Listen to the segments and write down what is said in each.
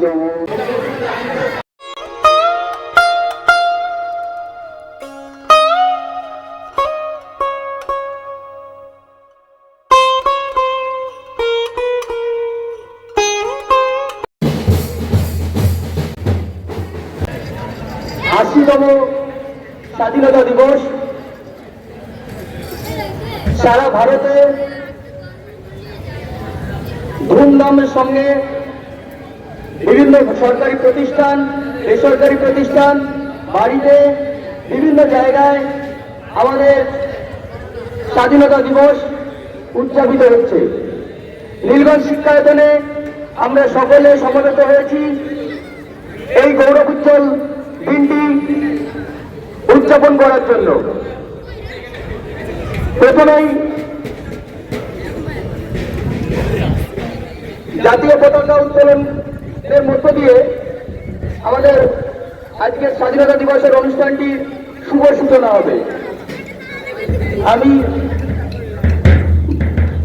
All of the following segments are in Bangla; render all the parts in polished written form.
আশিতম স্বাধীনতা দিবস সারা ভারতে ধুমধামের সঙ্গে বিভিন্ন সরকারি প্রতিষ্ঠান, বেসরকারি প্রতিষ্ঠান, বাড়িতে বিভিন্ন জায়গায় আমাদের স্বাধীনতা দিবস উদযাপিত হচ্ছে। নীলগঞ্জ শিক্ষায়তনে আমরা সকলে সমবেত হয়েছি এই গৌরবোজ্জ্বল দিনটি উদযাপন করার জন্য। প্রথমেই জাতীয় পতাকা উত্তোলনের মধ্য দিয়ে আমাদের আজকের স্বাধীনতা দিবসের অনুষ্ঠানটির শুভ সূচনা হবে। আমি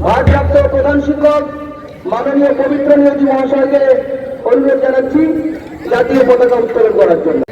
ভারপ্রাপ্ত প্রধান শিক্ষক মাননীয় পবিত্র নিয়োগী মহাশয়কে অনুরোধ জানাচ্ছি জাতীয় পতাকা উত্তোলন করার জন্য।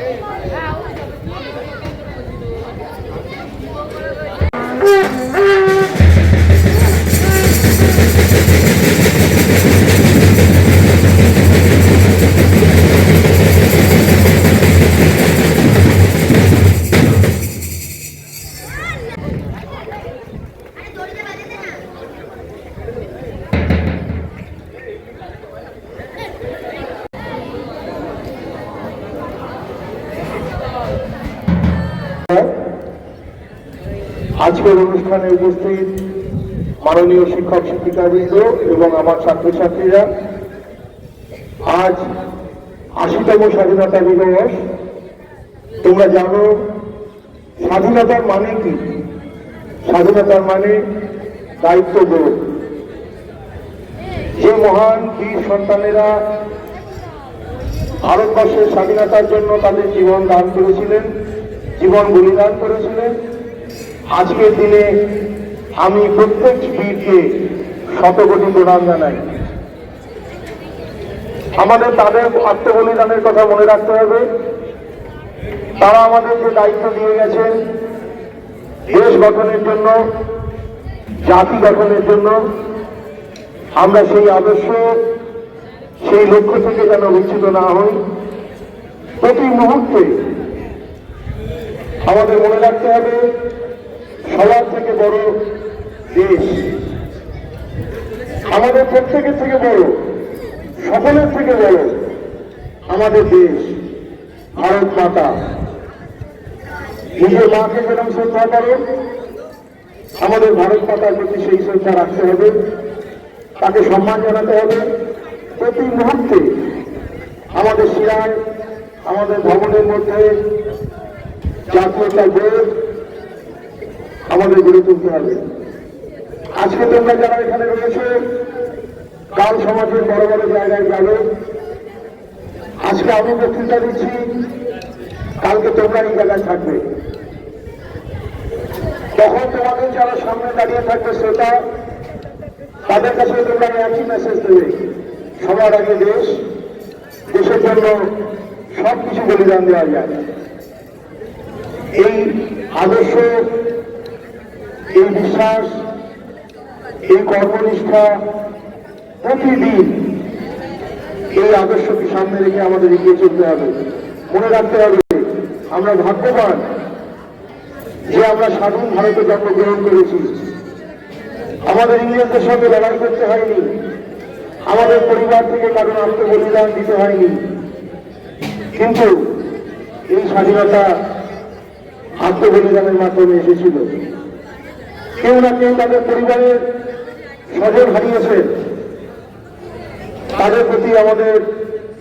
আজকের অনুষ্ঠানে উপস্থিত মাননীয় শিক্ষক শিক্ষিকাবৃন্দ এবং আমার ছাত্রছাত্রীরা, আজ ৮০তম স্বাধীনতা দিবস। তোমরা জানো স্বাধীনতার মানে কি? স্বাধীনতার মানে দায়িত্ববোধ। যে মহান বীর সন্তানেরা ভারতবর্ষের স্বাধীনতার জন্য তাদের জীবন দান করেছিলেন, জীবন বলিদান করেছিলেন, আজকের দিনে আমি প্রত্যেক বীরকে শতকোটি প্রণাম জানাই। আমাদের তাদের আত্মবলিদানের কথা মনে রাখতে হবে। তারা আমাদের যে দায়িত্ব দিয়ে গেছেন দেশ গঠনের জন্য, জাতি গঠনের জন্য, আমরা সেই আদর্শ, সেই লক্ষ্য থেকে যেন বিচ্যুত না হই। প্রতি মুহূর্তে আমাদের মনে রাখতে হবে সবার থেকে বড় দেশ, আমাদের প্রত্যেকের থেকে বড়, সকলের থেকে বড় আমাদের দেশ ভারত মাতা। নিজের মাকে যেরকম শ্রদ্ধা করো, আমাদের ভারত মাতার প্রতি সেই শ্রদ্ধা রাখতে হবে, তাকে সম্মান জানাতে হবে। প্রতি মুহূর্তে আমাদের শিরায়, আমাদের ভবনের মধ্যে জাতীয়তা বোধ আমাদের গড়ে তুলতে হবে। আজকে তোমরা যারা এখানে রয়েছে, কাল সমাজের বড় বড় জায়গায় যাবে। আজকে আমি বক্তৃতা দিচ্ছি, কালকে তোমরা এই জায়গায় থাকবে। তখন তোমাদের যারা সামনে দাঁড়িয়ে থাকবে শ্রোতা, তাদের কাছে তোমরা একই মেসেজ দেবে, সবার আগে দেশ, দেশের জন্য সবকিছু বলিদান দেওয়া যায়। এই আদর্শ, এই বিশ্বাস, এই কর্মনিষ্ঠা প্রতিদিন এই আদর্শকে সামনে রেখে আমাদের এগিয়ে চলতে হবে। মনে রাখতে হবে আমরা ভাগ্যবান যে আমরা স্বাধীন ভারতে জন্মগ্রহণ করেছি। আমাদের ইংরেজদের সঙ্গে লড়াই করতে হয়নি, আমাদের পরিবার থেকে কারণ আত্মবলিদান দিতে হয়নি। কিন্তু এই স্বাধীনতা আত্মবলিদানের মাধ্যমে এসেছিল। কেউ না কেউ তাদের পরিবারের স্বজন হারিয়েছে, তাদের প্রতি আমাদের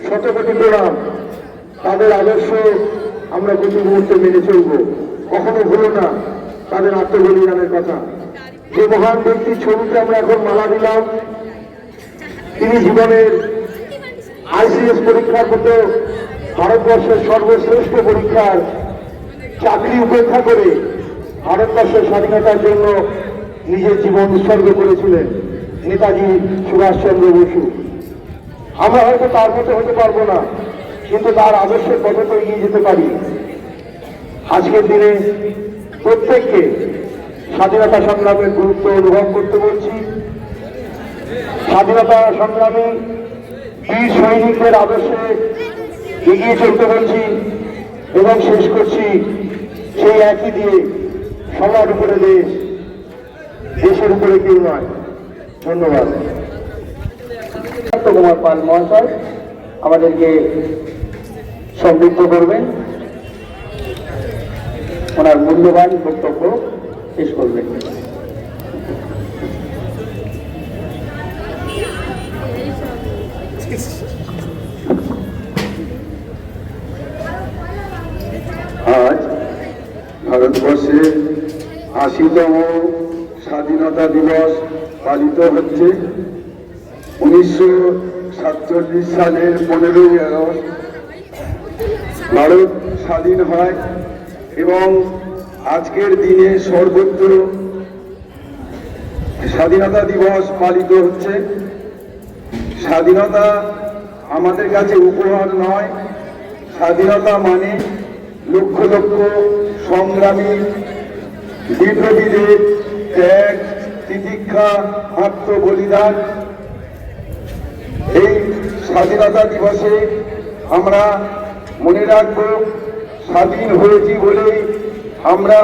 শতকোটি প্রণাম। তাদের আদর্শ আমরা প্রতি মুহূর্তে মেনে চলব। কখনো ভুলো না তাদের আত্মবলিদানের কথা। যে মহান ব্যক্তির ছবিতে আমরা এখন মালা দিলাম, তিনি জীবনের ICS পরীক্ষার মতো ভারতবর্ষের সর্বশ্রেষ্ঠ পরীক্ষার চাকরি উপেক্ষা করে ভারতবর্ষের স্বাধীনতার জন্য নিজের জীবন উৎসর্গ করেছিলেন নেতাজি সুভাষচন্দ্র বসু। আমরা হয়তো তার মতো হতে পারবো না, কিন্তু তার আদর্শের পথে তো এগিয়ে যেতে পারি। আজকের দিনে প্রত্যেককে স্বাধীনতা সংগ্রামের গুরুত্ব অনুভব করতে বলছি। স্বাধীনতা সংগ্রামী বীর সৈনিকদের আদর্শে এগিয়ে চলতে বলছি এবং শেষ করছি সেই একই দিয়ে, সবার উপরে দেশ, দেশের উপরে কেউ নয়। ধন্যবাদ। কুমার পাল মহাশয় আমাদেরকে সমৃদ্ধ করবেন, ওনার মূল্যবান বক্তব্য শেষ করবেন। আজ ভারতবর্ষে ৮০তম স্বাধীনতা দিবস পালিত হচ্ছে। ১৯৪৭ সালের ১৫ই আগস্ট ভারত স্বাধীন হয় এবং আজকের দিনে সর্বত্র স্বাধীনতা দিবস পালিত হচ্ছে। স্বাধীনতা আমাদের কাছে উপহার নয়, স্বাধীনতা মানে লক্ষ লক্ষ সংগ্রামী বিপ্লবীদের ত্যাগ, তিতিক্ষা, আত্মবলিদান। এই স্বাধীনতা দিবসে আমরা মনে রাখব, স্বাধীন হয়েছি বলেই আমরা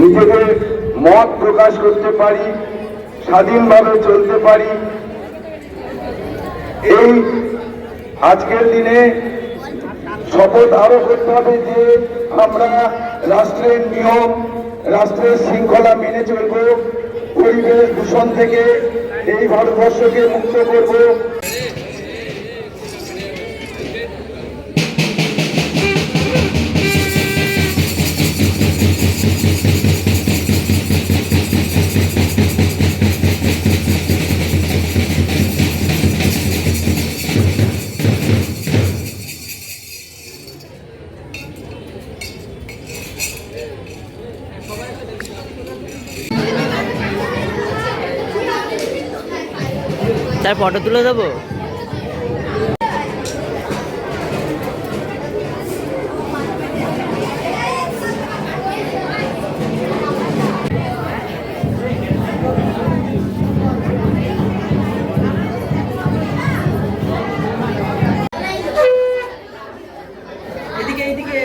নিজেদের মত প্রকাশ করতে পারি, স্বাধীনভাবে চলতে পারি। এই আজকের দিনে শপথ আরো করতে হবে যে আমরা রাষ্ট্রের নিয়ম, রাষ্ট্রের শৃঙ্খলা মেনে চলব, পরিবেশ দূষণ থেকে এই ভারতবর্ষকে মুক্ত করব। তার ফটো তুলে দেবো। এদিকে এদিকে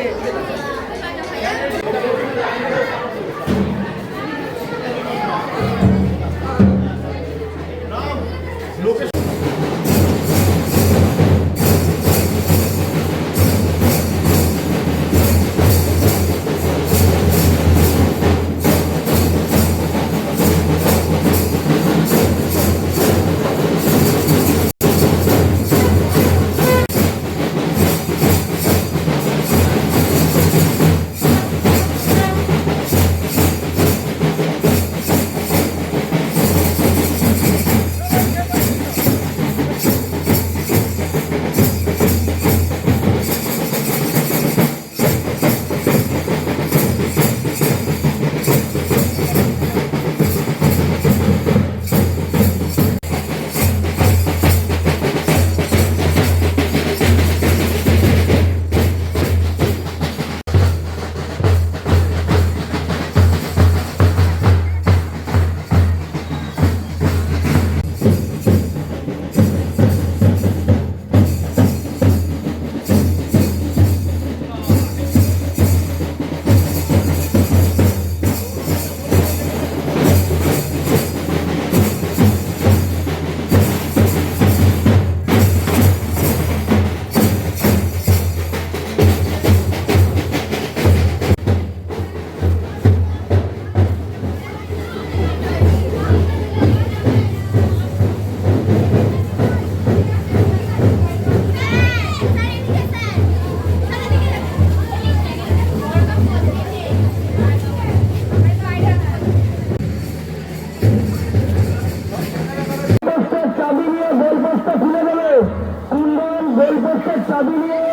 চাবি নিয়ে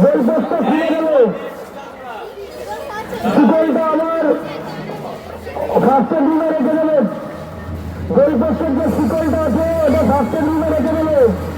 গোলপোস্টটা খুলে গেল। শিকলটা আবার ফার্স্টের রুমে রেখে দেবেন। গোলপোস্টের যে শিকলটা আছে ওটা ফার্স্টের রুমে রেখে করুন।